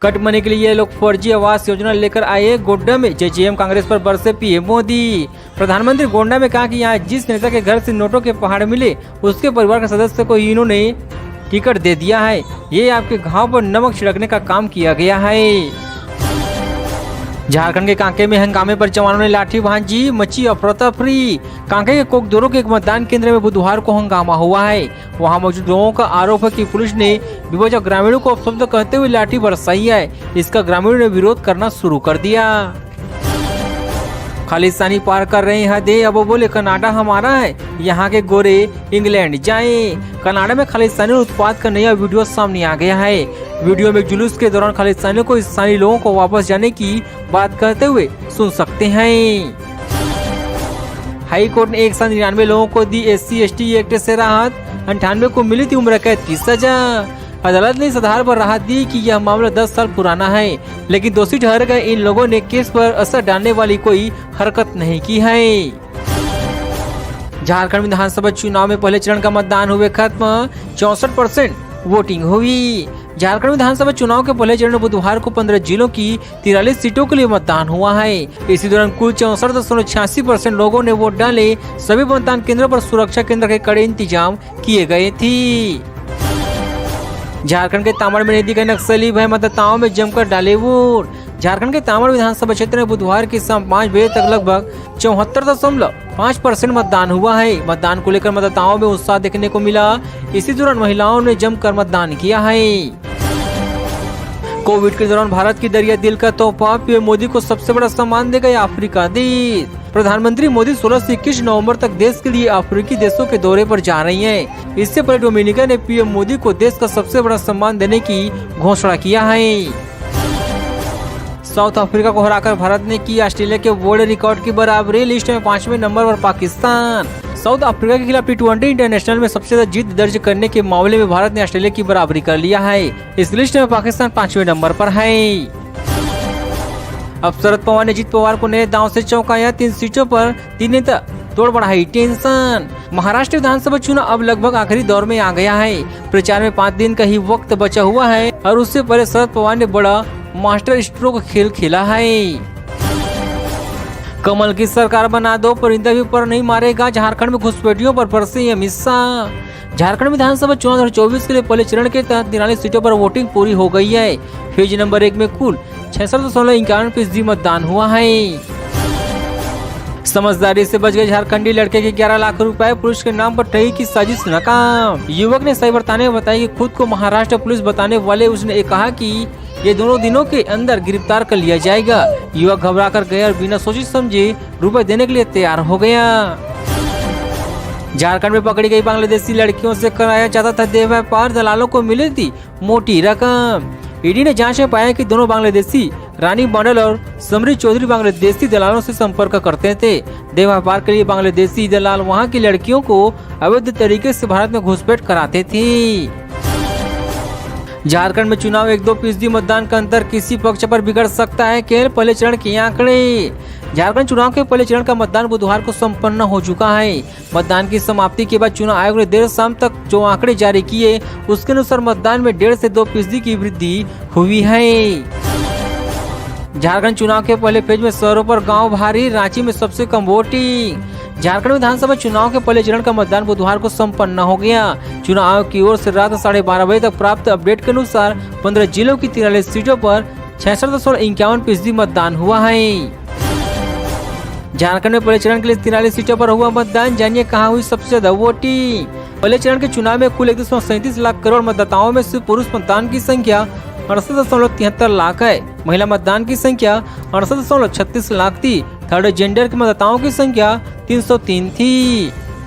Cut money के लिए ये लोग फर्जी आवास योजना लेकर आए। गोड्डा में जेजेएम कांग्रेस पर बरसे पीएम मोदी। प्रधानमंत्री गोड्डा में कहा कि यहाँ जिस नेता के घर से नोटों के पहाड़ मिले उसके परिवार के सदस्य को इन्होंने टिकट दे दिया है। ये आपके घाव पर नमक छिड़कने का काम किया गया है। झारखंड के कांके में हंगामे पर जवानों ने लाठीबाजी, मची अफरा तफरी। कांके के कोकदोरो के एक मतदान केंद्र में बुधवार को हंगामा हुआ है। वहां मौजूद लोगों का आरोप है कि पुलिस ने बेवजह ग्रामीणों को अपशब्द कहते हुए लाठी बरसाई है। इसका ग्रामीणों ने विरोध करना शुरू कर दिया। खालिस्तानी पार कर रहे हैं हदें, अब बोले कनाडा हमारा है, यहाँ के गोरे इंग्लैंड जाएं। कनाडा में खालिस्तानी उत्पाद का नया वीडियो सामने आ गया है। वीडियो में जुलूस के दौरान खालिस्तानियों को स्थानीय लोगों को वापस जाने की बात करते हुए सुन सकते हैं। हाई कोर्ट ने 199 लोगों को दी SC/ST एक्ट से राहत, 98 को मिली थी उम्र कैद की सजा। अदालत ने इस आधार पर राहत दी कि यह मामला 10 साल पुराना है, लेकिन दोषी ठहर गए इन लोगों ने केस पर असर डालने वाली कोई हरकत नहीं की है। झारखंड विधानसभा चुनाव में पहले चरण का मतदान हुए खत्म, 64% वोटिंग हुई। झारखंड विधानसभा चुनाव के पहले चरण बुधवार को 15 जिलों की 43 सीटों के लिए मतदान हुआ है। इसी दौरान कुल 64.86% लोगों ने वोट डाले। सभी मतदान केंद्रों पर सुरक्षा केंद्र के कड़े इंतजाम किए गए थे। झारखंड के तामड़ में नदी के नक्सली भय मतदाताओं में जमकर डाले वोट। झारखंड के तामड़ विधानसभा क्षेत्र में बुधवार की शाम 5 बजे तक लगभग 74.5% मतदान हुआ है। मतदान को लेकर मतदाताओं में उत्साह देखने को मिला। इसी दौरान महिलाओं ने जमकर मतदान किया है। कोविड के दौरान भारत की दरिया दिल का तोहफा, पीएम मोदी को सबसे बड़ा सम्मान देगा अफ्रीका देश। प्रधानमंत्री मोदी 16 से 21 नवंबर तक देश के लिए अफ्रीकी देशों के दौरे पर जा रही हैं। इससे पहले डोमिनिका ने पीएम मोदी को देश का सबसे बड़ा सम्मान देने की घोषणा किया है। साउथ अफ्रीका को हराकर भारत ने की ऑस्ट्रेलिया के वर्ल्ड रिकॉर्ड की बराबरी। लिस्ट में 5वें नंबर पर पाकिस्तान। साउथ अफ्रीका के खिलाफ T20 इंटरनेशनल में सबसे ज्यादा जीत दर्ज करने के मामले में भारत ने ऑस्ट्रेलिया की बराबरी कर लिया है। इस लिस्ट में पाकिस्तान 5वें नंबर पर है। अब शरद पवार ने अजीत पवार को नए दांव से चौंकाया। 3 सीटों पर 3 नेता तोड़ बढ़ाई टेंशन। महाराष्ट्र विधानसभा चुनाव अब लगभग आखिरी दौर में आ गया है। प्रचार में 5 दिन का ही वक्त बचा हुआ है और उससे पहले शरद पवार ने बड़ा मास्टर स्ट्रोक खेल खेला है। कमल की सरकार बना दो, परिंदा भी पर नहीं मारेगा। झारखंड में घुसपैठियों पर बरसे अमित शाह। झारखंड विधानसभा चुनाव 2024 के लिए पहले चरण के तहत 43 सीटों पर वोटिंग पूरी हो गई है। फेज नंबर 1 में कुल 66.51% मतदान हुआ है। समझदारी से बच गए झारखंडी लड़के के 11 लाख रुपए, पुलिस के नाम पर ठगी की साजिश नाकाम। युवक ने साइबर थाने में बताया कि खुद को महाराष्ट्र पुलिस बताने वाले उसने कहा कि ये दोनों दिनों के अंदर गिरफ्तार कर लिया जाएगा। युवक घबरा कर गया और बिना सोचे समझे रुपए देने के लिए तैयार हो गया। झारखंड में पकड़ी गई बांग्लादेशी लड़कियों से कराया जाता था देह व्यापार, दलालों को मिली थी मोटी रकम। ईडी ने जांच में पाया कि दोनों बांग्लादेशी रानी मंडल और समरी चौधरी बांग्लादेशी दलालों से संपर्क करते थे। देह व्यापार के लिए बांग्लादेशी दलाल वहां की लड़कियों को अवैध तरीके से भारत में घुसपैठ कराते थे। झारखंड में चुनाव 1-2% मतदान का अंतर किसी पक्ष पर बिगड़ सकता है। केवल पहले चरण के आंकड़े। झारखंड चुनाव के पहले चरण का मतदान बुधवार को संपन्न हो चुका है। मतदान की समाप्ति के बाद चुनाव आयोग ने देर शाम तक जो आंकड़े जारी किए उसके अनुसार मतदान में 1.5 से 2% की वृद्धि हुई है। झारखंड चुनाव के पहले फेज में शहरों पर गांव भारी, रांची में सबसे कम वोटिंग। झारखंड विधानसभा चुनाव के पहले चरण का मतदान बुधवार को संपन्न हो गया। चुनाव आयोग की ओर से रात 12:30 बजे तक प्राप्त अपडेट के अनुसार 15 जिलों की 43 सीटों पर 66.51% मतदान हुआ है। झारखंड में पहले चरण के लिए 43 सीटों पर हुआ मतदान। जानिए कहां हुई सबसे ज्यादा वोटिंग। पहले चरण के चुनाव में कुल 1.37 लाख करोड़ मतदाताओं में से पुरुष मतदान की संख्या 68.73 लाख है। महिला मतदान की संख्या 68.36 लाख थी। थर्ड जेंडर के मतदाताओं की संख्या 303 थी।